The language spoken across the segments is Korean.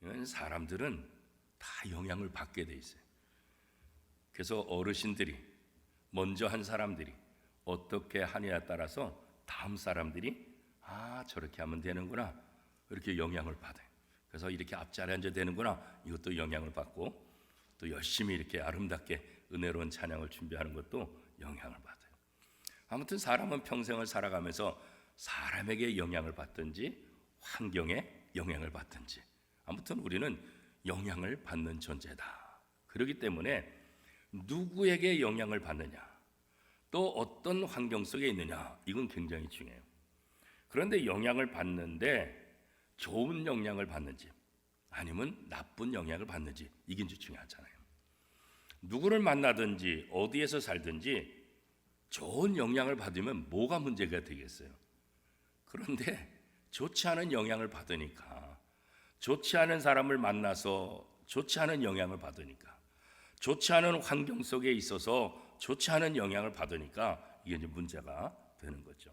이건 사람들은 다 영향을 받게 돼 있어요. 그래서 어르신들이 먼저 한 사람들이 어떻게 하느냐에 따라서 다음 사람들이 저렇게 하면 되는구나 이렇게 영향을 받아요. 그래서 이렇게 앞자리에 앉아야 되는구나 이것도 영향을 받고 또 열심히 이렇게 아름답게 은혜로운 찬양을 준비하는 것도 영향을 받아요. 아무튼 사람은 평생을 살아가면서 사람에게 영향을 받든지 환경에 영향을 받든지 아무튼 우리는 영향을 받는 존재다. 그렇기 때문에 누구에게 영향을 받느냐 또 어떤 환경 속에 있느냐 이건 굉장히 중요해요. 그런데 영향을 받는데 좋은 영향을 받는지 아니면 나쁜 영향을 받는지 이게 중요하잖아요. 누구를 만나든지 어디에서 살든지 좋은 영향을 받으면 뭐가 문제가 되겠어요? 그런데 좋지 않은 영향을 받으니까 좋지 않은 사람을 만나서 좋지 않은 영향을 받으니까 좋지 않은 환경 속에 있어서 좋지 않은 영향을 받으니까 이게 이제 문제가 되는 거죠.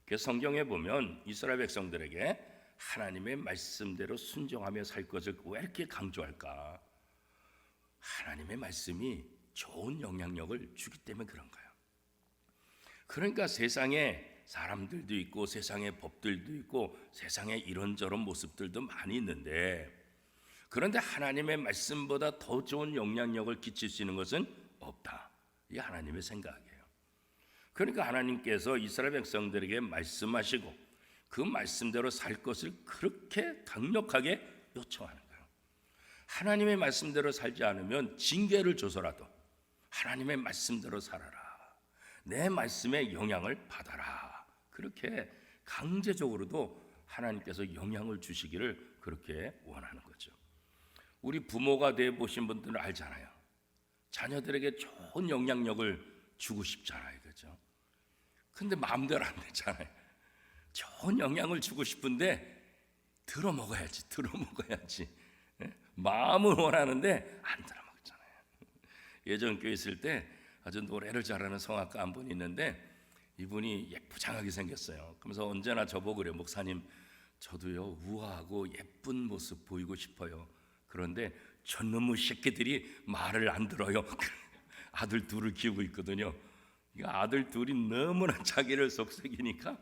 그래서 성경에 보면 이스라엘 백성들에게 하나님의 말씀대로 순종하며 살 것을 왜 이렇게 강조할까? 하나님의 말씀이 좋은 영향력을 주기 때문에 그런 거예요. 그러니까 세상에 사람들도 있고 세상에 법들도 있고 세상에 이런저런 모습들도 많이 있는데 그런데 하나님의 말씀보다 더 좋은 영향력을 끼칠 수 있는 것은 없다. 이게 하나님의 생각이에요. 그러니까 하나님께서 이스라엘 백성들에게 말씀하시고 그 말씀대로 살 것을 그렇게 강력하게 요청하는 거예요. 하나님의 말씀대로 살지 않으면 징계를 줘서라도 하나님의 말씀대로 살아라. 내 말씀에 영향을 받아라. 그렇게 강제적으로도 하나님께서 영향을 주시기를 그렇게 원하는 거죠. 우리 부모가 돼 보신 분들은 알잖아요. 자녀들에게 좋은 영향력을 주고 싶잖아요. 그렇죠? 근데 마음대로 안 되잖아요. 좋은 영향을 주고 싶은데 들어먹어야지. 마음은 원하는데 안 들어먹잖아요. 예전 교회 있을 때 아주 노래를 잘하는 성악가 한 분이 있는데 이분이 예쁘장하게 생겼어요. 그러면서 언제나 저보고 그래요. 목사님, 저도요 우아하고 예쁜 모습 보이고 싶어요. 그런데 저놈의 새끼들이 말을 안 들어요. 아들 둘을 키우고 있거든요. 아들 둘이 너무나 자기를 속삭이니까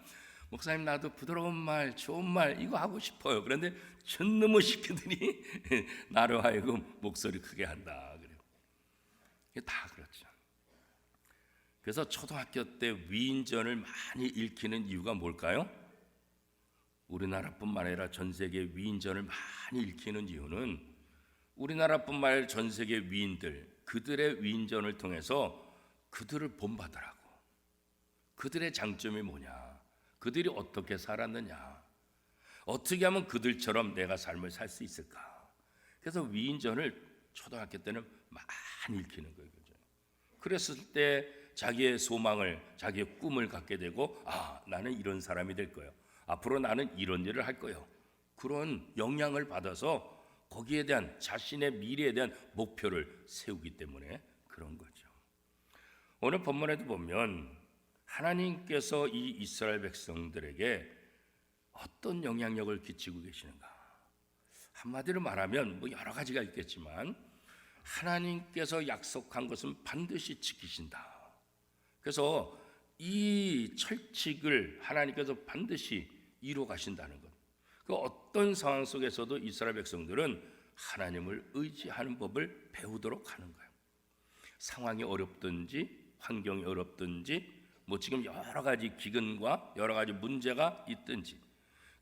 목사님 나도 부드러운 말, 좋은 말 이거 하고 싶어요. 그런데 저놈의 새끼들이 나를 하여금 목소리 크게 한다 그래요. 이게 다 그렇죠. 그래서 초등학교 때 위인전을 많이 읽히는 이유가 뭘까요? 우리나라뿐만 아니라 전 세계 위인전을 많이 읽히는 이유는 우리나라뿐만 아니라 전 세계 위인들 그들의 위인전을 통해서 그들을 본받으라고 그들의 장점이 뭐냐 그들이 어떻게 살았느냐 어떻게 하면 그들처럼 내가 삶을 살 수 있을까 그래서 위인전을 초등학교 때는 많이 읽히는 거예요. 그랬을 때 자기의 소망을 자기의 꿈을 갖게 되고 나는 이런 사람이 될 거예요. 앞으로 나는 이런 일을 할 거예요. 그런 영향을 받아서 거기에 대한 자신의 미래에 대한 목표를 세우기 때문에 그런 거죠. 오늘 본문에도 보면 하나님께서 이 이스라엘 백성들에게 어떤 영향력을 끼치고 계시는가? 한마디로 말하면 여러 가지가 있겠지만 하나님께서 약속한 것은 반드시 지키신다. 그래서 이 철칙을 하나님께서 반드시 이루어 가신다는 것. 그 어떤 상황 속에서도 이스라엘 백성들은 하나님을 의지하는 법을 배우도록 하는 거예요. 상황이 어렵든지 환경이 어렵든지 지금 여러 가지 기근과 여러 가지 문제가 있든지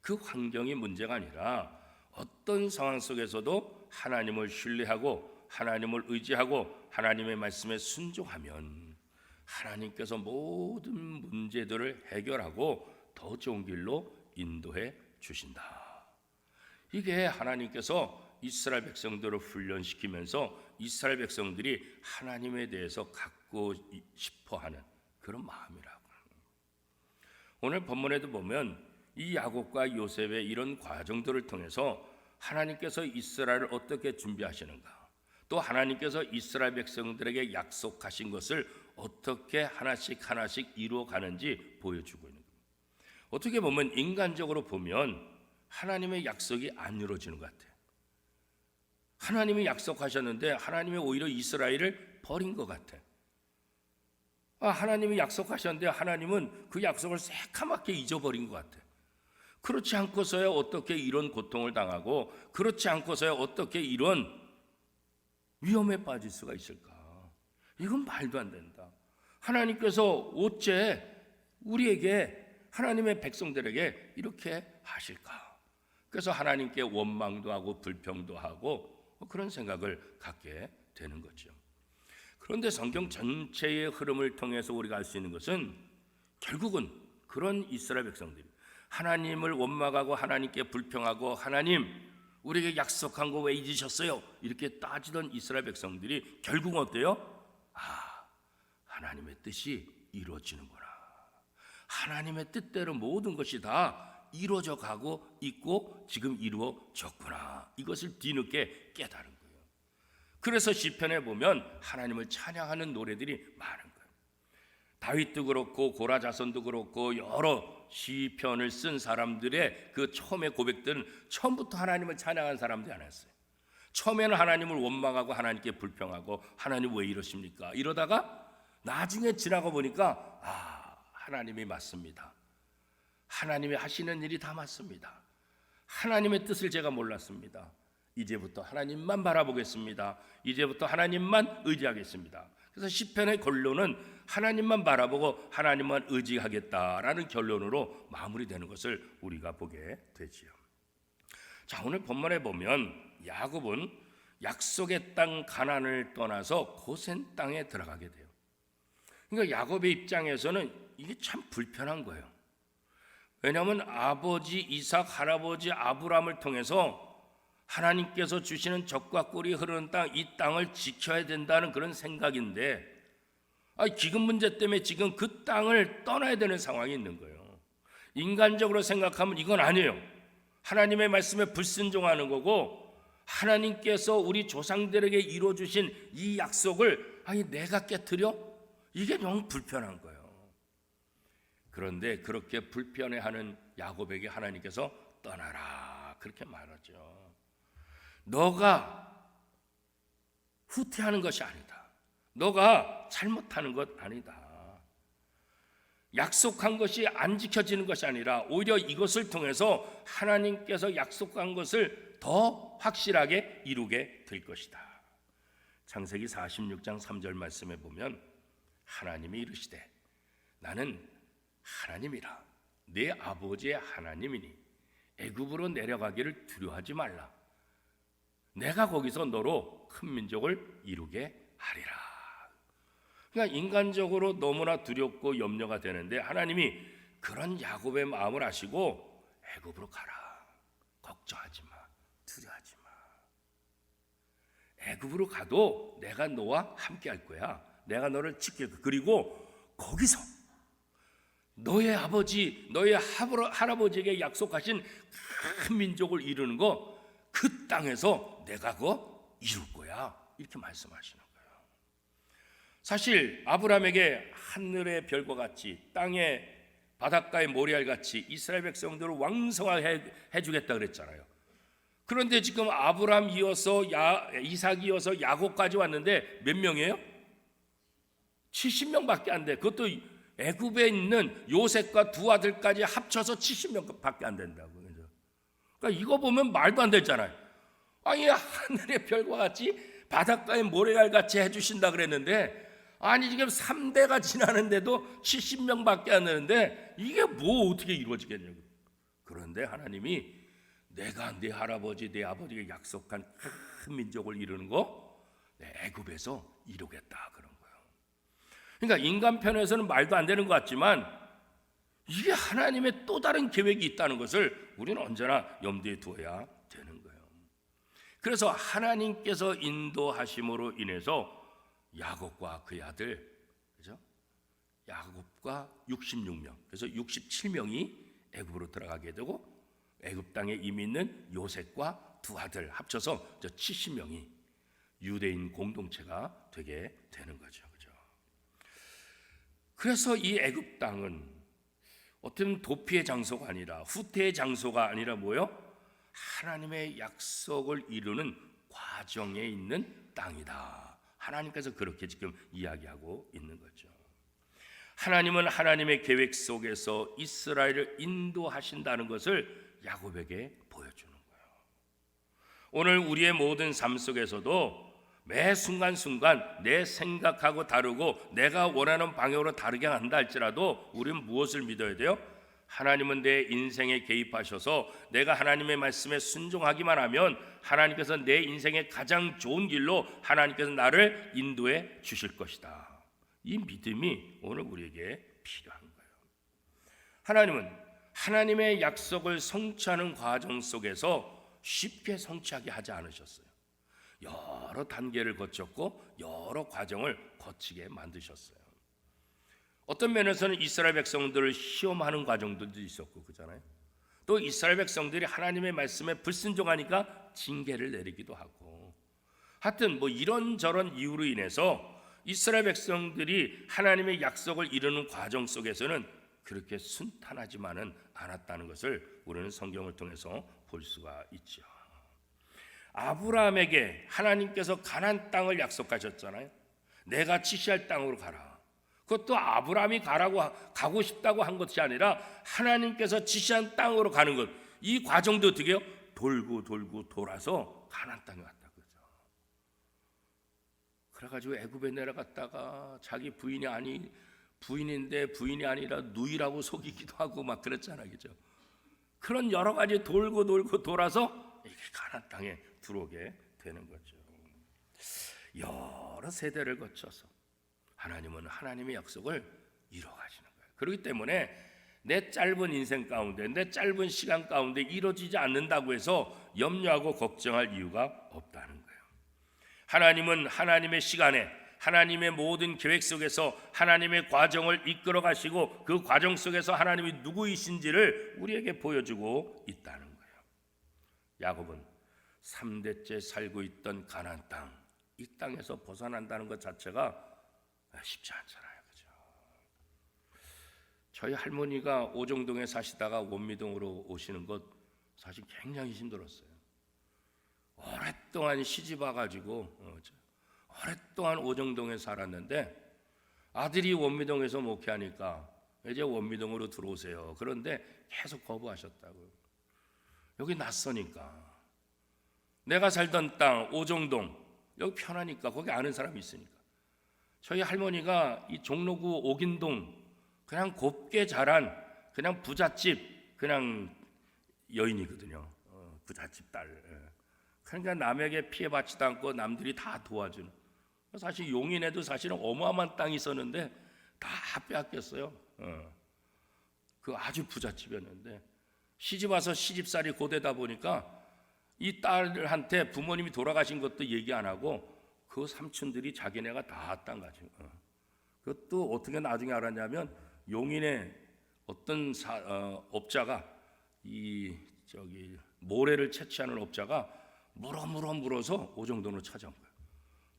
그 환경이 문제가 아니라 어떤 상황 속에서도 하나님을 신뢰하고 하나님을 의지하고 하나님의 말씀에 순종하면 하나님께서 모든 문제들을 해결하고 더 좋은 길로 인도해 주신다. 이게 하나님께서 이스라엘 백성들을 훈련시키면서 이스라엘 백성들이 하나님에 대해서 갖고 싶어하는 그런 마음이라고. 오늘 본문에도 보면 이 야곱과 요셉의 이런 과정들을 통해서 하나님께서 이스라엘을 어떻게 준비하시는가 또 하나님께서 이스라엘 백성들에게 약속하신 것을 어떻게 하나씩 이루어 가는지 보여주고 있는 거예요. 어떻게 보면 인간적으로 보면 하나님의 약속이 안 이루어지는 것 같아요. 하나님이 약속하셨는데 하나님이 오히려 이스라엘을 버린 것 같아. 하나님이 약속하셨는데 하나님은 그 약속을 새카맣게 잊어버린 것 같아. 그렇지 않고서야 어떻게 이런 고통을 당하고, 그렇지 않고서야 어떻게 이런 위험에 빠질 수가 있을까? 이건 말도 안 된다. 하나님께서 어째 우리에게, 하나님의 백성들에게 이렇게 하실까? 그래서 하나님께 원망도 하고 불평도 하고 그런 생각을 갖게 되는 거죠. 그런데 성경 전체의 흐름을 통해서 우리가 알 수 있는 것은 결국은 그런 이스라엘 백성들이 하나님을 원망하고 하나님께 불평하고, 하나님 우리에게 약속한 거 왜 잊으셨어요? 이렇게 따지던 이스라엘 백성들이 결국 어때요? 하나님의 뜻이 이루어지는구나. 하나님의 뜻대로 모든 것이 다 이루어져 가고 있고 지금 이루어졌구나. 이것을 뒤늦게 깨달은 거예요. 그래서 시편에 보면 하나님을 찬양하는 노래들이 많은 거예요. 다윗도 그렇고 고라 자손도 그렇고 여러 시편을 쓴 사람들의 그 처음의 고백들은 처음부터 하나님을 찬양한 사람들이 아니었어요. 처음에는 하나님을 원망하고 하나님께 불평하고 하나님 왜 이러십니까? 이러다가 나중에 지나가 보니까 하나님이 맞습니다. 하나님이 하시는 일이 다 맞습니다. 하나님의 뜻을 제가 몰랐습니다. 이제부터 하나님만 바라보겠습니다. 이제부터 하나님만 의지하겠습니다. 그래서 시편의 결론은 하나님만 바라보고 하나님만 의지하겠다라는 결론으로 마무리되는 것을 우리가 보게 되지요. 자, 오늘 본문에 보면 야곱은 약속의 땅 가나안을 떠나서 고센 땅에 들어가게 돼요. 그러니까 야곱의 입장에서는 이게 참 불편한 거예요. 왜냐하면 아버지 이삭, 할아버지 아브라함을 통해서 하나님께서 주시는 젖과 꿀이 흐르는 땅, 이 땅을 지켜야 된다는 그런 생각인데 기금 문제 때문에 지금 그 땅을 떠나야 되는 상황이 있는 거예요. 인간적으로 생각하면 이건 아니에요. 하나님의 말씀에 불순종하는 거고, 하나님께서 우리 조상들에게 이루어주신 이 약속을 내가 깨트려? 이게 너무 불편한 거예요. 그런데 그렇게 불편해하는 야곱에게 하나님께서 떠나라 그렇게 말하죠. 너가 후퇴하는 것이 아니다. 너가 잘못하는 것 아니다. 약속한 것이 안 지켜지는 것이 아니라 오히려 이것을 통해서 하나님께서 약속한 것을 더 확실하게 이루게 될 것이다. 창세기 46장 3절 말씀에 보면 하나님이 이르시되 나는 하나님이라 내 아버지의 하나님이니 애굽으로 내려가기를 두려워하지 말라. 내가 거기서 너로 큰 민족을 이루게 하리라. 그러니까 인간적으로 너무나 두렵고 염려가 되는데 하나님이 그런 야곱의 마음을 아시고 애굽으로 가라. 걱정하지 마. 두려워하지 마. 애굽으로 가도 내가 너와 함께 할 거야. 내가 너를 지킬 거야. 그리고 거기서 너의 아버지, 너의 할아버지에게 약속하신 큰 민족을 이루는 거, 그 땅에서 내가 그거 이룰 거야. 이렇게 말씀하시는 거예요. 사실 아브라함에게 하늘의 별과 같이 땅의 바닷가의 모래알 같이 이스라엘 백성들을 왕성하게 해주겠다 그랬잖아요. 그런데 지금 아브라함 이어서 이삭 이어서 야곱까지 왔는데 몇 명이에요? 70명밖에 안 돼. 그것도 애굽에 있는 요셉과 두 아들까지 합쳐서 70명밖에 안 된다고. 그러니까 이거 보면 말도 안 되잖아요. 하늘의 별과 같이 바닷가의 모래알 같이 해주신다 그랬는데 지금 3대가 지나는데도 70명밖에 안 되는데 이게 뭐 어떻게 이루어지겠냐고. 그런데 하나님이 내가 내 할아버지 내 아버지에게 약속한 큰 민족을 이루는 거 애굽에서 이루겠다 그런 거예요. 그러니까 인간 편에서는 말도 안 되는 것 같지만 이게 하나님의 또 다른 계획이 있다는 것을 우리는 언제나 염두에 두어야 되는 거예요. 그래서 하나님께서 인도하심으로 인해서 야곱과 그의 아들, 그죠? 야곱과 66명, 그래서 67명이 애굽으로 들어가게 되고 애굽 땅에 이미 있는 요셉과 두 아들 합쳐서 70명이 유대인 공동체가 되게 되는 거죠. 그죠? 그래서 이 애굽 땅은 어떤 도피의 장소가 아니라 후퇴의 장소가 아니라 뭐요? 하나님의 약속을 이루는 과정에 있는 땅이다. 하나님께서 그렇게 지금 이야기하고 있는 거죠. 하나님은 하나님의 계획 속에서 이스라엘을 인도하신다는 것을 야곱에게 보여주는 거예요. 오늘 우리의 모든 삶 속에서도 매 순간순간 내 생각하고 다르고 내가 원하는 방향으로 다르게 한다 할지라도 우리는 무엇을 믿어야 돼요? 하나님은 내 인생에 개입하셔서 내가 하나님의 말씀에 순종하기만 하면 하나님께서 내 인생의 가장 좋은 길로 하나님께서 나를 인도해 주실 것이다. 이 믿음이 오늘 우리에게 필요한 거예요. 하나님은 하나님의 약속을 성취하는 과정 속에서 쉽게 성취하게 하지 않으셨어요. 여러 단계를 거쳤고 여러 과정을 거치게 만드셨어요. 어떤 면에서는 이스라엘 백성들을 시험하는 과정들도 있었고 그잖아요. 또 이스라엘 백성들이 하나님의 말씀에 불순종하니까 징계를 내리기도 하고, 하여튼 뭐 이런저런 이유로 인해서 이스라엘 백성들이 하나님의 약속을 이루는 과정 속에서는 그렇게 순탄하지만은 않았다는 것을 우리는 성경을 통해서 볼 수가 있죠. 아브라함에게 하나님께서 가나안 땅을 약속하셨잖아요. 내가 지시할 땅으로 가라. 그것도 아브라함이 가고 싶다고 한 것이 아니라 하나님께서 지시한 땅으로 가는 것. 이 과정도 어떻게 해요? 돌고 돌아서 가나안 땅에 왔다 그죠. 그래가지고 애굽에 내려갔다가 자기 부인인데 부인이 아니라 누이라고 속이기도 하고 막 그랬잖아요, 그죠? 그런 여러 가지 돌고 돌아서 이렇게 가나안 땅에 들어오게 되는 거죠. 여러 세대를 거쳐서 하나님은 하나님의 약속을 이루어가시는 거예요. 그렇기 때문에 내 짧은 인생 가운데, 내 짧은 시간 가운데 이루어지지 않는다고 해서 염려하고 걱정할 이유가 없다는 거예요. 하나님은 하나님의 시간에, 하나님의 모든 계획 속에서 하나님의 과정을 이끌어 가시고 그 과정 속에서 하나님이 누구이신지를 우리에게 보여주고 있다는 거예요. 야곱은 3대째 살고 있던 가나안 땅, 이 땅에서 벗어난다는 것 자체가 쉽지 않잖아요, 그죠? 저희 할머니가 오정동에 사시다가 원미동으로 오시는 것 사실 굉장히 힘들었어요. 오랫동안 시집 와가지고 오랫동안 오정동에 살았는데 아들이 원미동에서 목회하니까 이제 원미동으로 들어오세요. 그런데 계속 거부하셨다고요. 여기 낯서니까. 내가 살던 땅 오정동 여기 편하니까, 거기 아는 사람이 있으니까. 저희 할머니가 이 종로구 옥인동 그냥 곱게 자란 그냥 부잣집 그냥 여인이거든요. 부잣집 딸. 그러니까 남에게 피해받지도 않고 남들이 다 도와주는. 사실 용인에도 사실은 어마어마한 땅이 있었는데 다 빼앗겼어요. 그 아주 부잣집이었는데 시집 와서 시집살이 고되다 보니까 이 딸한테 부모님이 돌아가신 것도 얘기 안 하고 그 삼촌들이 자기네가 다 땅 가지고. 그것도 어떻게 나중에 알았냐면 용인에 어떤 업자가 모래를 채취하는 업자가 물어서 오정동으로 찾아온 거예요.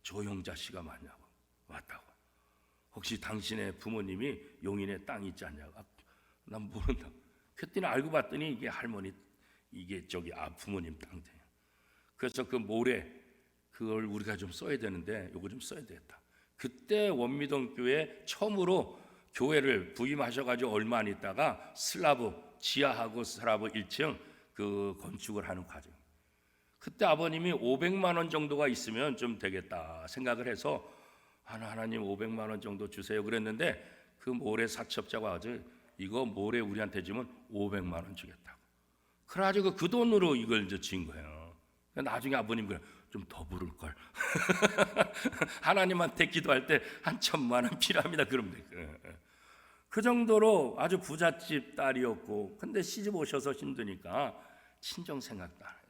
조영자 씨가 맞냐고. 왔다고. 혹시 당신의 부모님이 용인에 땅이 있지 않냐고. 난 모른다. 그랬더니 알고 봤더니 이게 할머니, 이게 부모님 땅이에요. 그래서 그 모래 그걸 우리가 좀 써야 되는데 요거 좀 써야 되겠다. 그때 원미동 교회 처음으로 교회를 부임하셔가지고 얼마 안 있다가 지하하고 슬라브 1층 그 건축을 하는 과정. 그때 아버님이 500만 원 정도가 있으면 좀 되겠다 생각을 해서 하나님 500만 원 정도 주세요 그랬는데 그 모래 사채업자가 아주 이거 모래 우리한테 주면 500만 원 주겠다고. 그래가지고 그 돈으로 이걸 이제 진 거예요. 나중에 아버님 그래 좀 더 부를 걸. 하나님한테 기도할 때 한 1,000만 원 필요합니다. 그러면 돼. 그 정도로 아주 부잣집 딸이었고, 근데 시집 오셔서 힘드니까 친정 생각도 안 해요.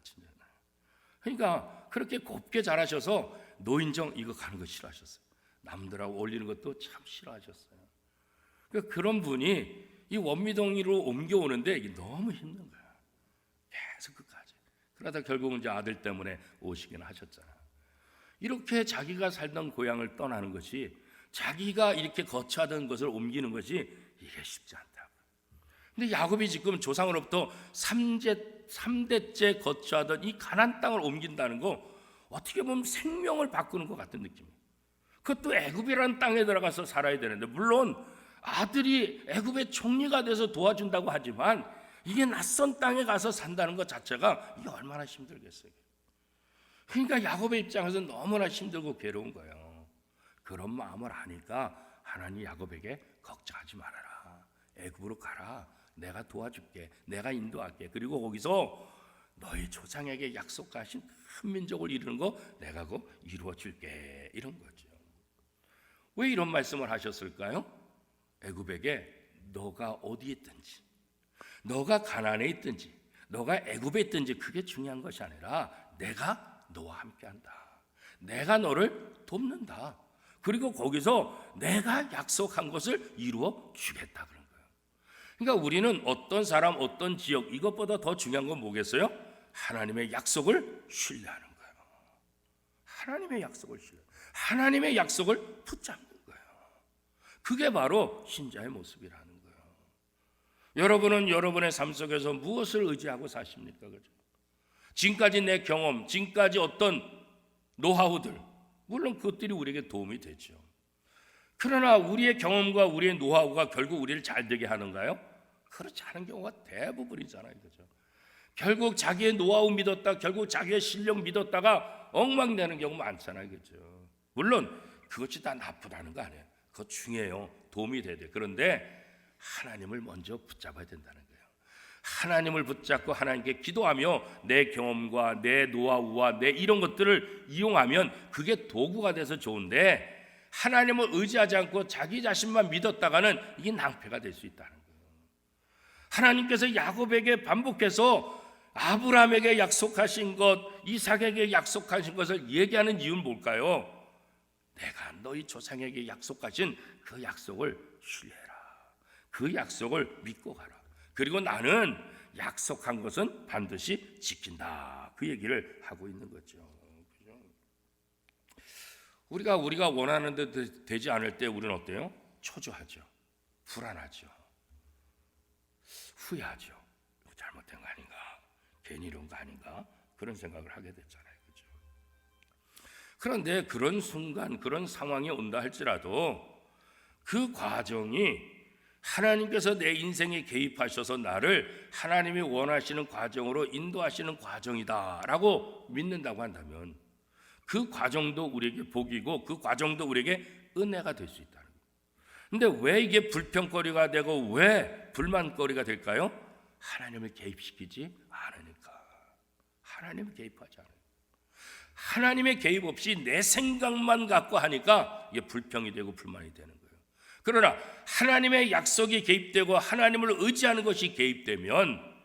그러니까 그렇게 곱게 자라셔서 노인정 이거 가는 거 싫어하셨어요. 남들하고 어울리는 것도 참 싫어하셨어요. 그런 분이 이 원미동으로 옮겨오는데 이게 너무 힘든 거야. 계속 끝까지. 그러다 결국은 이제 아들 때문에 오시긴 하셨잖아요. 이렇게 자기가 살던 고향을 떠나는 것이, 자기가 이렇게 거처하던 것을 옮기는 것이 이게 쉽지 않다고. 근데 야곱이 지금 조상으로부터 3대째 거처하던 이 가나안 땅을 옮긴다는 거 어떻게 보면 생명을 바꾸는 것 같은 느낌이에요. 그것도 애굽이라는 땅에 들어가서 살아야 되는데, 물론 아들이 애굽의 총리가 돼서 도와준다고 하지만 이게 낯선 땅에 가서 산다는 것 자체가 이게 얼마나 힘들겠어요. 그러니까 야곱의 입장에서 너무나 힘들고 괴로운 거예요. 그런 마음을 하니까 하나님 야곱에게 걱정하지 말아라. 애굽으로 가라. 내가 도와줄게. 내가 인도할게. 그리고 거기서 너희 조상에게 약속하신 큰 민족을 이루는 거 내가 그거 이루어 줄게. 이런 거죠. 왜 이런 말씀을 하셨을까요? 애굽에게 너가 어디에 있든지, 너가 가나안에 있든지, 너가 애굽에 있든지 그게 중요한 것이 아니라 내가 너와 함께한다. 내가 너를 돕는다. 그리고 거기서 내가 약속한 것을 이루어 주겠다 그런 거예요. 그러니까 우리는 어떤 사람, 어떤 지역, 이것보다 더 중요한 건 뭐겠어요? 하나님의 약속을 신뢰하는 거예요. 하나님의 약속을 신뢰. 하나님의 약속을 붙잡는 거예요. 그게 바로 신자의 모습이라는 거예요. 여러분은 여러분의 삶 속에서 무엇을 의지하고 사십니까? 그죠? 지금까지 내 경험, 지금까지 어떤 노하우들, 물론 그것들이 우리에게 도움이 되죠. 그러나 우리의 경험과 우리의 노하우가 결국 우리를 잘 되게 하는가요? 그렇지 않은 경우가 대부분이잖아요. 그죠? 결국 자기의 노하우 믿었다, 결국 자기의 실력 믿었다가 엉망되는 경우 많잖아요. 그죠? 물론 그것이 다 나쁘다는 거 아니에요. 그거 중요해요. 도움이 돼야 돼요. 그런데 하나님을 먼저 붙잡아야 된다는 거예요. 하나님을 붙잡고 하나님께 기도하며 내 경험과 내 노하우와 내 이런 것들을 이용하면 그게 도구가 돼서 좋은데, 하나님을 의지하지 않고 자기 자신만 믿었다가는 이게 낭패가 될 수 있다는 거예요. 하나님께서 야곱에게 반복해서 아브라함에게 약속하신 것, 이삭에게 약속하신 것을 얘기하는 이유는 뭘까요? 내가 너희 조상에게 약속하신 그 약속을 신뢰해라. 그 약속을 믿고 가라. 그리고 나는 약속한 것은 반드시 지킨다. 그 얘기를 하고 있는 거죠. 우리가 원하는 데 되지 않을 때 우리는 어때요? 초조하죠. 불안하죠. 후회하죠. 잘못된 거 아닌가? 괜히 이런 거 아닌가? 그런 생각을 하게 됐잖아요. 그렇죠? 그런데 그런 순간, 그런 상황이 온다 할지라도 그 과정이 하나님께서 내 인생에 개입하셔서 나를 하나님이 원하시는 과정으로 인도하시는 과정이다라고 믿는다고 한다면 그 과정도 우리에게 복이고 그 과정도 우리에게 은혜가 될 수 있다는 거예요. 그런데 왜 이게 불평거리가 되고 왜 불만거리가 될까요? 하나님을 개입시키지 않으니까. 하나님을 개입하지 않아요. 하나님의 개입 없이 내 생각만 갖고 하니까 이게 불평이 되고 불만이 되는 거예요. 그러나 하나님의 약속이 개입되고 하나님을 의지하는 것이 개입되면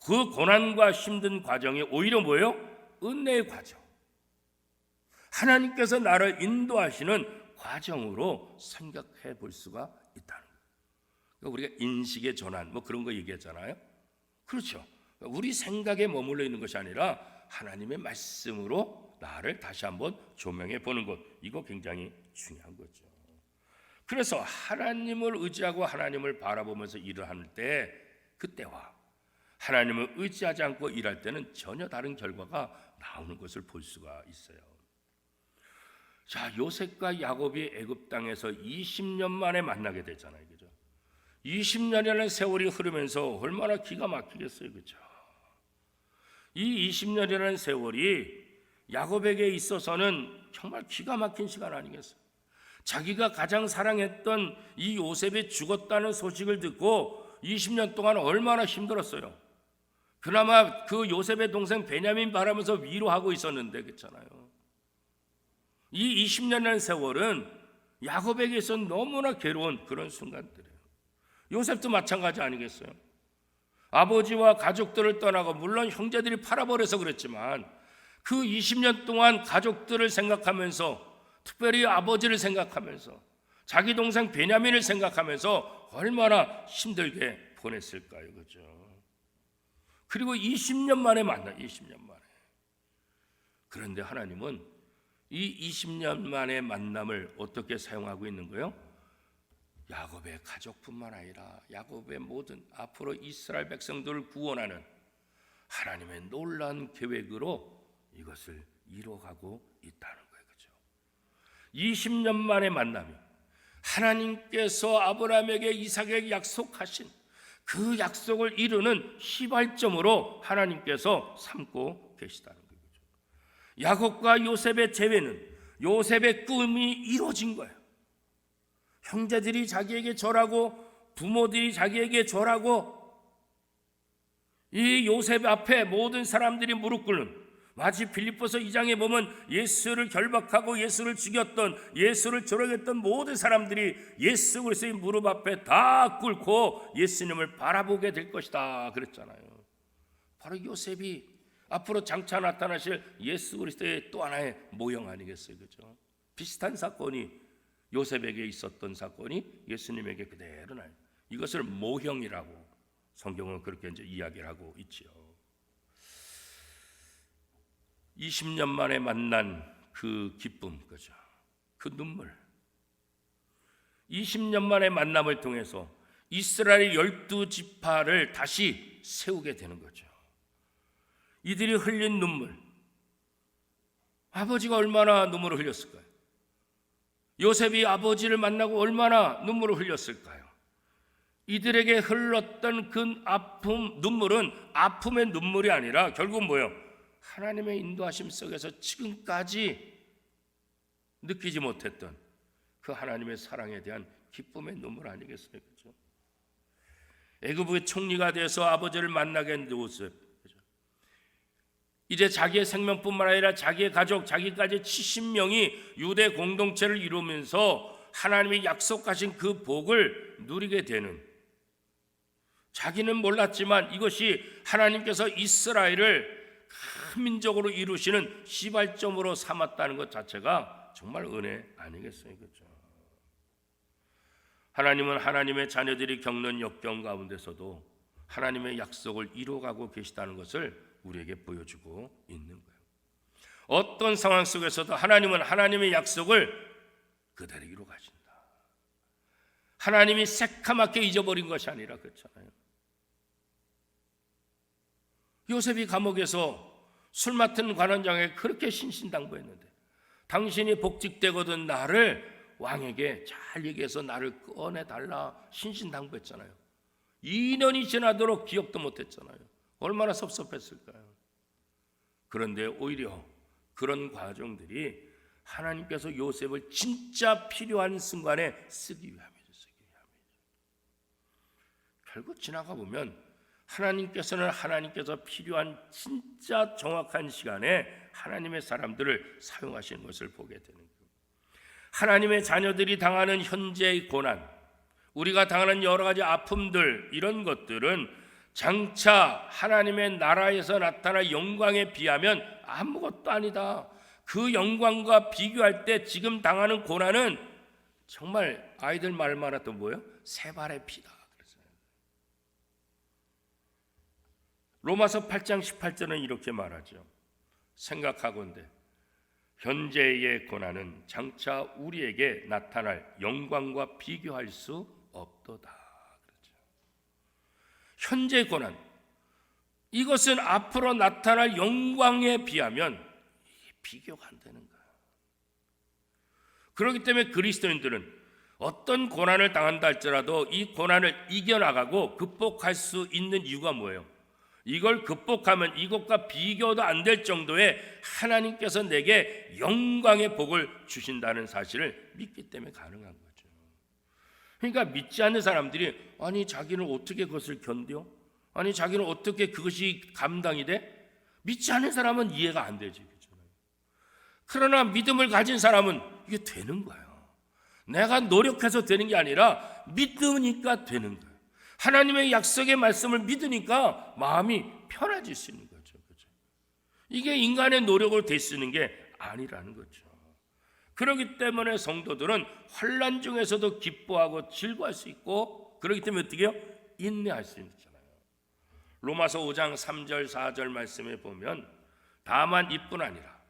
그 고난과 힘든 과정이 오히려 뭐예요? 은혜의 과정. 하나님께서 나를 인도하시는 과정으로 생각해 볼 수가 있다는 거예요. 그러니까 우리가 인식의 전환 뭐 그런 거 얘기했잖아요. 그렇죠. 우리 생각에 머물러 있는 것이 아니라 하나님의 말씀으로 나를 다시 한번 조명해 보는 것, 이거 굉장히 중요한 거죠. 그래서 하나님을 의지하고 하나님을 바라보면서 일을 할 때, 그때와 하나님을 의지하지 않고 일할 때는 전혀 다른 결과가 나오는 것을 볼 수가 있어요. 자, 요셉과 야곱이 애굽 땅에서 20년 만에 만나게 되잖아요. 그죠? 20년이라는 세월이 흐르면서 얼마나 기가 막히겠어요. 그죠? 이 20년이라는 세월이 야곱에게 있어서는 정말 기가 막힌 시간 아니겠어요? 자기가 가장 사랑했던 이 요셉이 죽었다는 소식을 듣고 20년 동안 얼마나 힘들었어요. 그나마 그 요셉의 동생 베냐민 바라면서 위로하고 있었는데, 그렇잖아요. 이 20년이라는 세월은 야곱에게 있어 너무나 괴로운 그런 순간들이에요. 요셉도 마찬가지 아니겠어요? 아버지와 가족들을 떠나고, 물론 형제들이 팔아버려서 그랬지만 그 20년 동안 가족들을 생각하면서, 특별히 아버지를 생각하면서, 자기 동생 베냐민을 생각하면서 얼마나 힘들게 보냈을까요? 그죠? 그리고 20년 만에 만나, 20년 만에. 그런데 하나님은 이 20년 만의 만남을 어떻게 사용하고 있는 거예요? 야곱의 가족뿐만 아니라 야곱의 모든 앞으로 이스라엘 백성들을 구원하는 하나님의 놀라운 계획으로 이것을 이뤄가고 있다는 거예요. 그죠? 20년 만의 만남이 하나님께서 아브라함에게 이삭에게 약속하신 그 약속을 이루는 시발점으로 하나님께서 삼고 계시다는 거죠. 야곱과 요셉의 재회는 요셉의 꿈이 이루어진 거예요. 형제들이 자기에게 절하고 부모들이 자기에게 절하고 이 요셉 앞에 모든 사람들이 무릎 꿇는, 마치 빌립보서 2장에 보면 예수를 결박하고 예수를 죽였던, 예수를 조롱했던 모든 사람들이 예수 그리스도의 무릎 앞에 다 꿇고 예수님을 바라보게 될 것이다 그랬잖아요. 바로 요셉이 앞으로 장차 나타나실 예수 그리스도의 또 하나의 모형 아니겠어요? 그죠? 비슷한 사건이 요셉에게 있었던 사건이 예수님에게 그대로 나요. 이것을 모형이라고 성경은 그렇게 이제 이야기를 하고 있지요. 20년 만에 만난 그 기쁨, 그죠? 그 눈물. 20년 만의 만남을 통해서 이스라엘 12지파를 다시 세우게 되는 거죠. 이들이 흘린 눈물, 아버지가 얼마나 눈물을 흘렸을까요? 요셉이 아버지를 만나고 얼마나 눈물을 흘렸을까요? 이들에게 흘렀던 그 아픔, 눈물은 아픔의 눈물이 아니라 결국 뭐예요? 하나님의 인도하심 속에서 지금까지 느끼지 못했던 그 하나님의 사랑에 대한 기쁨의 눈물 아니겠어요? 그렇죠? 애굽의 총리가 돼서 아버지를 만나게 한 요셉, 그렇죠? 이제 자기의 생명뿐만 아니라 자기의 가족, 자기까지 70명이 유대 공동체를 이루면서 하나님이 약속하신 그 복을 누리게 되는, 자기는 몰랐지만 이것이 하나님께서 이스라엘을 큰 민족으로 이루시는 시발점으로 삼았다는 것 자체가 정말 은혜 아니겠어요? 그렇죠? 하나님은 하나님의 자녀들이 겪는 역경 가운데서도 하나님의 약속을 이루어가고 계시다는 것을 우리에게 보여주고 있는 거예요. 어떤 상황 속에서도 하나님은 하나님의 약속을 그대로 이루어가신다. 하나님이 새카맣게 잊어버린 것이 아니라, 그렇잖아요. 요셉이 감옥에서 술 맡은 관원장에게 그렇게 신신당부했는데, 당신이 복직되거든 나를 왕에게 잘 얘기해서 나를 꺼내달라 신신당부했잖아요. 2년이 지나도록 기억도 못했잖아요. 얼마나 섭섭했을까요? 그런데 오히려 그런 과정들이 하나님께서 요셉을 진짜 필요한 순간에 쓰기 위함이죠. 결국 지나가 보면 하나님께서 필요한 진짜 정확한 시간에 하나님의 사람들을 사용하시는 것을 보게 되는 거예요. 하나님의 자녀들이 당하는 현재의 고난, 우리가 당하는 여러 가지 아픔들, 이런 것들은 장차 하나님의 나라에서 나타날 영광에 비하면 아무것도 아니다. 그 영광과 비교할 때 지금 당하는 고난은 정말 아이들 말만 하던 뭐예요? 세 발의 피다. 로마서 8장 18절은 이렇게 말하죠. 생각하건대 현재의 고난은 장차 우리에게 나타날 영광과 비교할 수 없도다. 그렇죠. 현재의 고난, 이것은 앞으로 나타날 영광에 비하면 비교가 안 되는 거예요. 그렇기 때문에 그리스도인들은 어떤 고난을 당한다 할지라도 이 고난을 이겨나가고 극복할 수 있는 이유가 뭐예요? 이걸 극복하면 이것과 비교도 안 될 정도의 하나님께서 내게 영광의 복을 주신다는 사실을 믿기 때문에 가능한 거죠. 그러니까 믿지 않는 사람들이 아니 자기는 어떻게 그것을 견뎌? 아니 자기는 어떻게 그것이 감당이 돼? 믿지 않는 사람은 이해가 안 되지. 그렇잖아요. 그러나 믿음을 가진 사람은 이게 되는 거예요. 내가 노력해서 되는 게 아니라 믿으니까 되는 거예요. 하나님의 약속의 말씀을 믿으니까 마음이 편해질 수 있는 거죠. 그렇죠? 이게 인간의 노력을 되쓰는 게 아니라는 거죠. 그렇기 때문에 성도들은 환난 중에서도 기뻐하고 즐거워할 수 있고, 그렇기 때문에 어떻게 해요? 인내할 수 있잖아요. 로마서 5장 3절 4절 말씀에 보면 다만 이뿐 아니라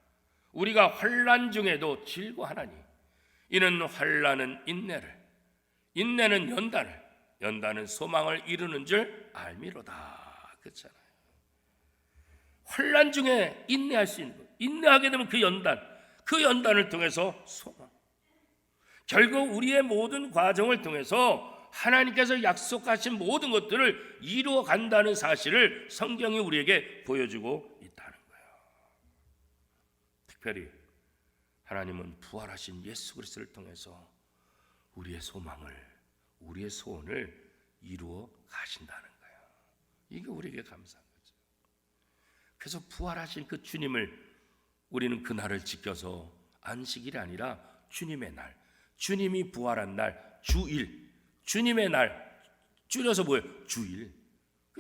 우리가 환난 중에도 즐거워하나니 이는 환난은 인내를, 인내는 연단을, 연단은 소망을 이루는 줄 알미로다. 그렇잖아요. 환난 중에 인내할 수 있는 것, 인내하게 되면 그 연단을 통해서 소망. 결국 우리의 모든 과정을 통해서 하나님께서 약속하신 모든 것들을 이루어 간다는 사실을 성경이 우리에게 보여주고 있다는 거예요. 특별히 하나님은 부활하신 예수 그리스도를 통해서 우리의 소망을, 우리의 소원을 이루어 가신다는 거예요. 이게 우리에게 감사한 거죠. 그래서 부활하신 그 주님을 우리는 그날을 지켜서 안식일이 아니라 주님의 날, 주님이 부활한 날, 주일, 주님의 날, 줄여서 뭐예요? 주일.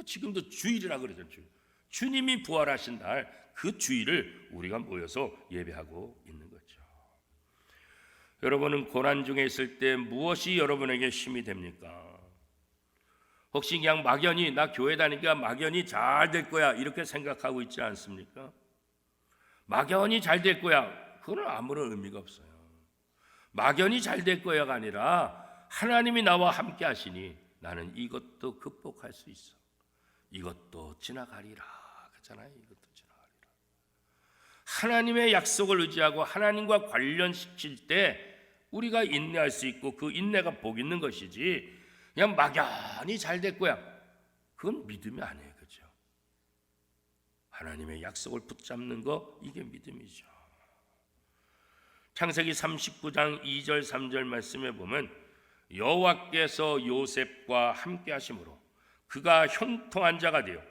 지금도 주일이라 그러잖아요. 주님이 부활하신 날, 그 주일을 우리가 모여서 예배하고 있는 거죠. 여러분은 고난 중에 있을 때 무엇이 여러분에게 힘이 됩니까? 혹시 그냥 막연히 나 교회 다니니까 막연히 잘 될 거야 이렇게 생각하고 있지 않습니까? 막연히 잘 될 거야, 그건 아무런 의미가 없어요. 막연히 잘 될 거야가 아니라 하나님이 나와 함께 하시니 나는 이것도 극복할 수 있어. 이것도 지나가리라 그렇잖아요. 이것도 지나가리라. 하나님의 약속을 의지하고 하나님과 관련시킬 때 우리가 인내할 수 있고 그 인내가 복 있는 것이지, 그냥 막연히 잘 될 거야, 그건 믿음이 아니에요. 그렇죠? 하나님의 약속을 붙잡는 거, 이게 믿음이죠. 창세기 39장 2절 3절 말씀에 보면 여호와께서 요셉과 함께 하심으로 그가 형통한 자가 되어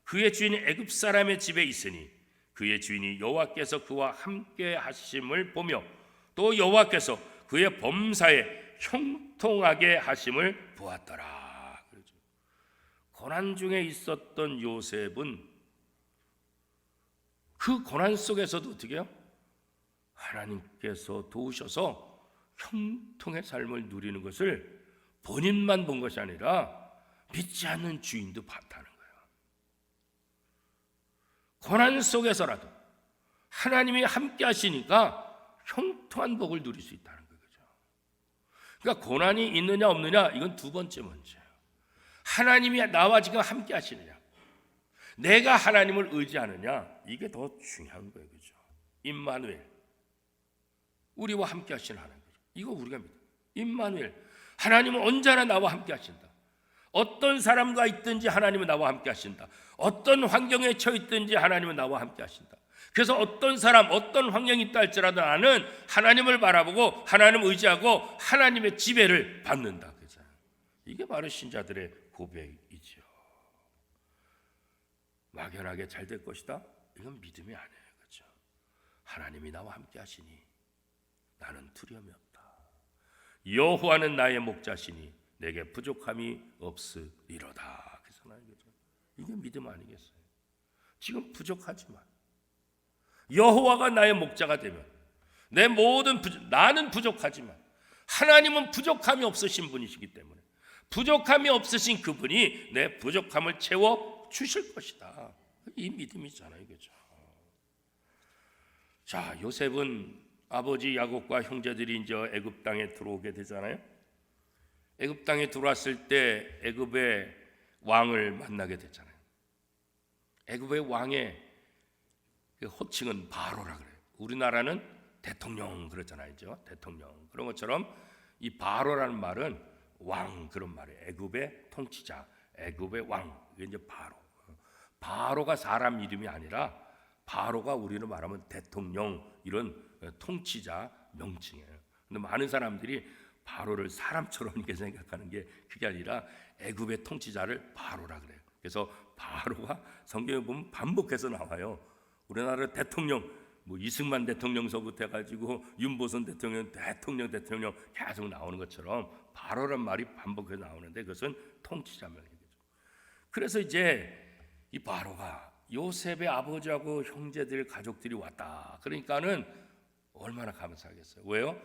그의 주인이 애굽 사람의 집에 있으니 그의 주인이 여호와께서 그와 함께 하심을 보며 또 여호와께서 그의 범사에 형통하게 하심을 보았더라. 그렇죠. 고난 중에 있었던 요셉은 그 고난 속에서도 어떻게 해요? 하나님께서 도우셔서 형통의 삶을 누리는 것을 본인만 본 것이 아니라 믿지 않는 주인도 봤다는 거예요. 고난 속에서라도 하나님이 함께 하시니까 형통한 복을 누릴 수 있다는 거예요. 그러니까 고난이 있느냐 없느냐, 이건 두 번째 문제예요. 하나님이 나와 지금 함께 하시느냐, 내가 하나님을 의지하느냐, 이게 더 중요한 거예요. 그죠? 임마누엘, 우리와 함께 하시는 하나님, 이거 우리가 믿어요. 임마누엘, 하나님은 언제나 나와 함께 하신다. 어떤 사람과 있든지 하나님은 나와 함께 하신다. 어떤 환경에 처해 있든지 하나님은 나와 함께 하신다. 그래서 어떤 사람, 어떤 환경이 있다 할지라도 나는 하나님을 바라보고 하나님을 의지하고 하나님의 지배를 받는다. 그죠? 이게 바로 신자들의 고백이죠. 막연하게 잘 될 것이다, 이건 믿음이 아니에요. 그렇죠? 하나님이 나와 함께 하시니 나는 두려움이 없다. 여호와는 나의 목자시니 내게 부족함이 없으리로다. 그래서 이게 믿음 아니겠어요? 지금 부족하지만 여호와가 나의 목자가 되면 내 모든 나는 부족하지만 하나님은 부족함이 없으신 분이시기 때문에 부족함이 없으신 그분이 내 부족함을 채워 주실 것이다. 이 믿음이잖아요. 그죠? 자, 요셉은 아버지 야곱과 형제들이 이제 애굽 땅에 들어오게 되잖아요. 애굽 땅에 들어왔을 때 애굽의 왕을 만나게 되잖아요. 애굽의 왕의 그 호칭은 바로라 그래요. 우리나라는 대통령 그러잖아요. 대통령. 그런 것처럼 이 바로라는 말은 왕, 그런 말이에요. 애굽의 통치자, 애굽의 왕. 이게 이제 바로. 바로가 사람 이름이 아니라 바로가 우리로 말하면 대통령, 이런 통치자 명칭이에요. 근데 많은 사람들이 바로를 사람처럼 이렇게 생각하는 게 그게 아니라 애굽의 통치자를 바로라 그래요. 그래서 바로가 성경에 보면 반복해서 나와요. 우리나라 대통령, 뭐 이승만 대통령서부터 해가지고 윤보선 대통령 계속 나오는 것처럼 바로란 말이 반복해서 나오는데 그것은 통치자 명이죠. 그래서 이제 이 바로가 요셉의 아버지하고 형제들 가족들이 왔다. 그러니까는 얼마나 감사하겠어요. 왜요?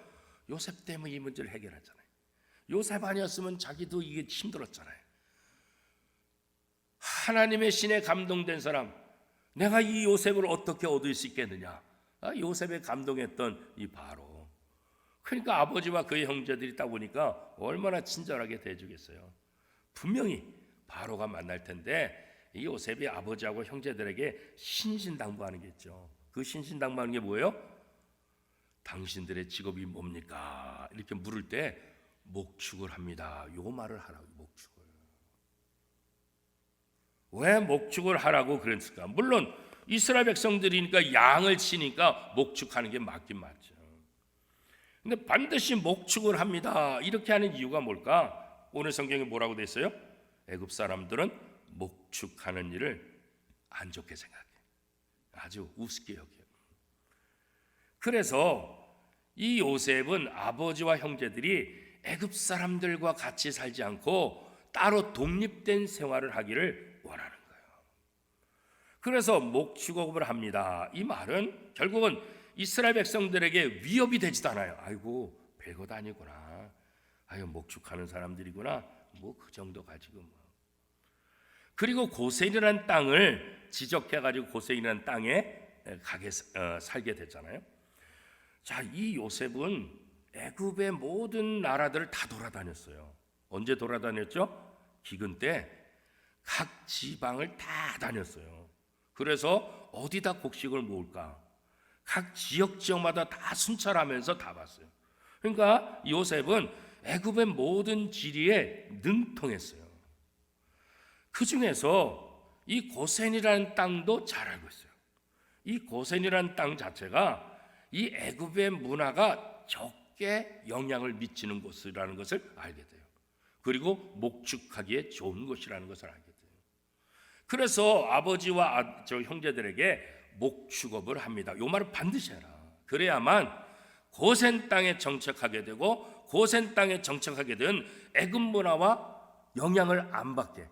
요셉 때문에 이 문제를 해결했잖아요. 요셉 아니었으면 자기도 이게 힘들었잖아요. 하나님의 신에 감동된 사람, 내가 이 요셉을 어떻게 얻을 수 있겠느냐. 요셉에 감동했던 이 바로. 그러니까 아버지와 그의 형제들이 딱 보니까 얼마나 친절하게 대해주겠어요. 분명히 바로가 만날 텐데 이 요셉이 아버지하고 형제들에게 신신당부하는 게 있죠. 그 신신당부하는 게 뭐예요? 당신들의 직업이 뭡니까? 이렇게 물을 때 목축을 합니다. 요 말을 하라고. 목축을. 왜 목축을 하라고 그랬을까? 물론 이스라엘 백성들이니까 양을 치니까 목축하는 게 맞긴 맞죠. 근데 반드시 목축을 합니다. 이렇게 하는 이유가 뭘까? 오늘 성경에 뭐라고 돼 있어요? 애굽 사람들은 목축하는 일을 안 좋게 생각해. 아주 우습게 여겨요. 그래서 이 요셉은 아버지와 형제들이 애굽 사람들과 같이 살지 않고 따로 독립된 생활을 하기를 원하는 거예요. 그래서 목축업을 합니다. 이 말은 결국은 이스라엘 백성들에게 위협이 되지도 않아요. 아이고 별것 아니구나. 아유 목축하는 사람들이구나. 뭐 그 정도 가지고 뭐. 그리고 고센이라는 땅을 지적해가지고 고센이라는 땅에 살게 됐잖아요. 자, 이 요셉은 애굽의 모든 나라들을 다 돌아다녔어요. 언제 돌아다녔죠? 기근 때 각 지방을 다 다녔어요. 그래서 어디다 곡식을 모을까? 각 지역마다 다 순찰하면서 다 봤어요. 그러니까 요셉은 애굽의 모든 지리에 능통했어요. 그 중에서 이 고센이라는 땅도 잘 알고 있어요. 이 고센이라는 땅 자체가 이 애굽의 문화가 적게 영향을 미치는 곳이라는 것을 알게 돼요. 그리고 목축하기에 좋은 곳이라는 것을 알게 돼요. 그래서 아버지와 형제들에게 목축업을 합니다. 이 말을 반드시 해라. 그래야만 고센 땅에 정착하게 되고 고센 땅에 정착하게 된 애굽 문화와 영향을 안 받게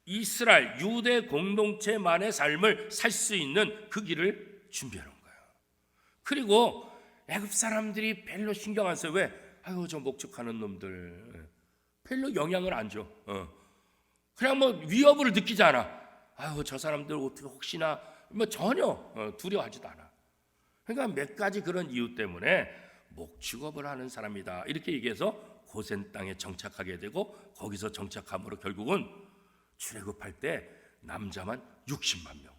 이스라엘 유대 공동체만의 삶을 살 수 있는 그 길을 준비해 놓은 거예요. 그리고 애굽 사람들이 별로 신경 안 써요. 왜? 아유 저 목축하는 놈들 별로 영향을 안 줘. 그냥 뭐 위협을 느끼지 않아. 아유 저 사람들 어떻게 혹시나 뭐 전혀 두려워하지도 않아. 그러니까 몇 가지 그런 이유 때문에 목축업을 하는 사람이다 이렇게 얘기해서 고센 땅에 정착하게 되고 거기서 정착함으로 결국은 출애굽할 때 남자만 60만 명,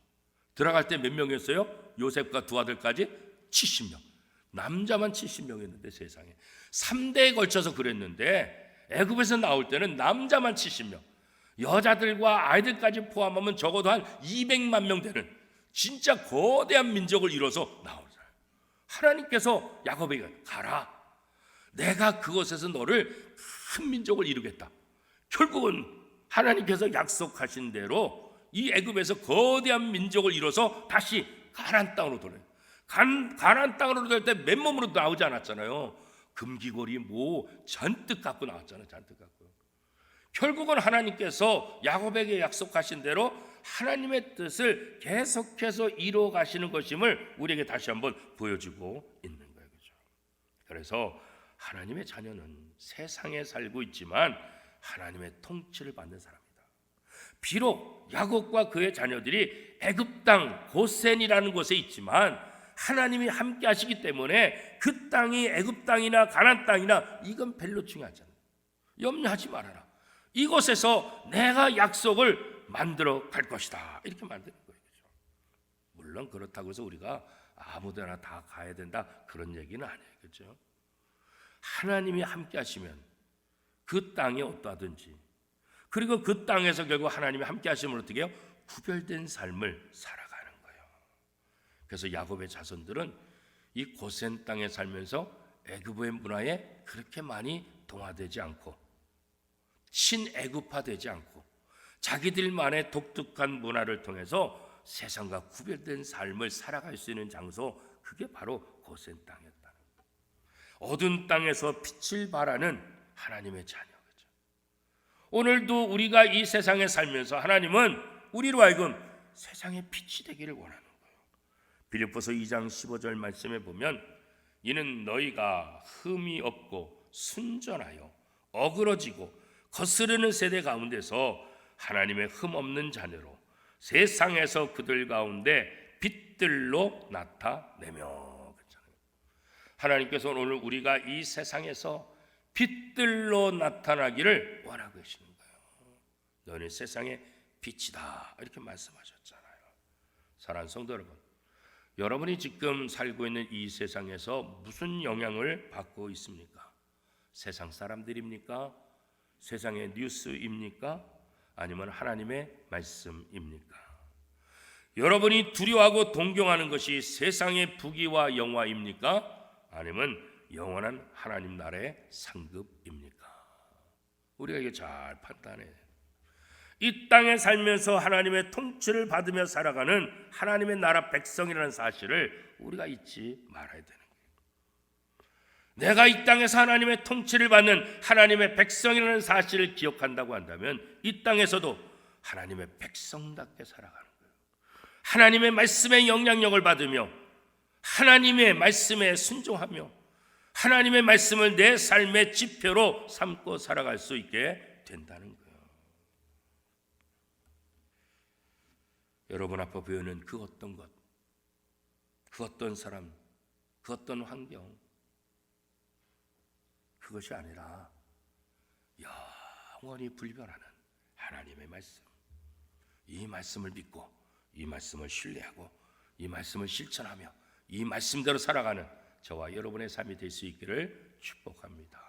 들어갈 때 몇 명이었어요? 요셉과 두 아들까지 70명, 남자만 70명이었는데 세상에 3대에 걸쳐서 그랬는데 애굽에서 나올 때는 남자만 70명, 여자들과 아이들까지 포함하면 적어도 한 200만 명 되는 진짜 거대한 민족을 이뤄서 나온 사람. 하나님께서 야곱에게 가라, 내가 그곳에서 너를 큰 민족을 이루겠다. 결국은 하나님께서 약속하신 대로 이 애굽에서 거대한 민족을 이뤄서 다시 가나안 땅으로 돌려요. 가나안 땅으로 돌릴 때 맨몸으로 나오지 않았잖아요. 금귀걸이 뭐 잔뜩 갖고 나왔잖아요. 잔뜩 갖고. 결국은 하나님께서 야곱에게 약속하신 대로 하나님의 뜻을 계속해서 이루어 가시는 것임을 우리에게 다시 한번 보여주고 있는 거예요. 그렇죠? 그래서 하나님의 자녀는 세상에 살고 있지만 하나님의 통치를 받는 사람이다. 비록 야곱과 그의 자녀들이 애굽 땅 고센이라는 곳에 있지만 하나님이 함께 하시기 때문에 그 땅이 애굽 땅이나 가나안 땅이나 이건 별로 중요하지 않아요. 염려하지 말아라. 이곳에서 내가 약속을 만들어 갈 것이다. 이렇게 만드는 거예요. 그렇죠? 물론 그렇다고 해서 우리가 아무데나 다 가야 된다 그런 얘기는 아니에요. 그렇죠? 하나님이 함께 하시면 그 땅이 어떠하든지, 그리고 그 땅에서 결국 하나님이 함께 하시면 어떻게 해요? 구별된 삶을 살아가는 거예요. 그래서 야곱의 자손들은 이 고센 땅에 살면서 애굽의 문화에 그렇게 많이 동화되지 않고 친애굽화되지 않고 자기들만의 독특한 문화를 통해서 세상과 구별된 삶을 살아갈 수 있는 장소, 그게 바로 고센 땅이었다는 거예요. 어두운 땅에서 빛을 발하는 하나님의 자녀. 그렇죠? 오늘도 우리가 이 세상에 살면서 하나님은 우리로 하여금 세상의 빛이 되기를 원하는 거예요. 빌립보서 2장 15절 말씀에 보면 이는 너희가 흠이 없고 순전하여 어그러지고 거스르는 세대 가운데서 하나님의 흠 없는 자녀로 세상에서 그들 가운데 빛들로 나타내며. 하나님께서 오늘 우리가 이 세상에서 빛들로 나타나기를 원하고 계시는 거예요. 너는 세상의 빛이다 이렇게 말씀하셨잖아요. 사랑하는 성도 여러분, 여러분이 지금 살고 있는 이 세상에서 무슨 영향을 받고 있습니까? 세상 사람들입니까? 세상의 뉴스입니까? 아니면 하나님의 말씀입니까? 여러분이 두려워하고 동경하는 것이 세상의 부귀와 영화입니까? 아니면 영원한 하나님 나라의 상급입니까? 우리가 이게 잘 판단해야 돼요. 이 땅에 살면서 하나님의 통치를 받으며 살아가는 하나님의 나라 백성이라는 사실을 우리가 잊지 말아야 되는 거예요. 내가 이 땅에서 하나님의 통치를 받는 하나님의 백성이라는 사실을 기억한다고 한다면 이 땅에서도 하나님의 백성답게 살아가는 거예요. 하나님의 말씀의 영향력을 받으며 하나님의 말씀에 순종하며 하나님의 말씀을 내 삶의 지표로 삼고 살아갈 수 있게 된다는 거예요. 여러분 앞에 보이는 그 어떤 것, 그 어떤 사람, 그 어떤 환경, 그것이 아니라 영원히 불변하는 하나님의 말씀, 이 말씀을 믿고 이 말씀을 신뢰하고 이 말씀을 실천하며 이 말씀대로 살아가는 저와 여러분의 삶이 될 수 있기를 축복합니다.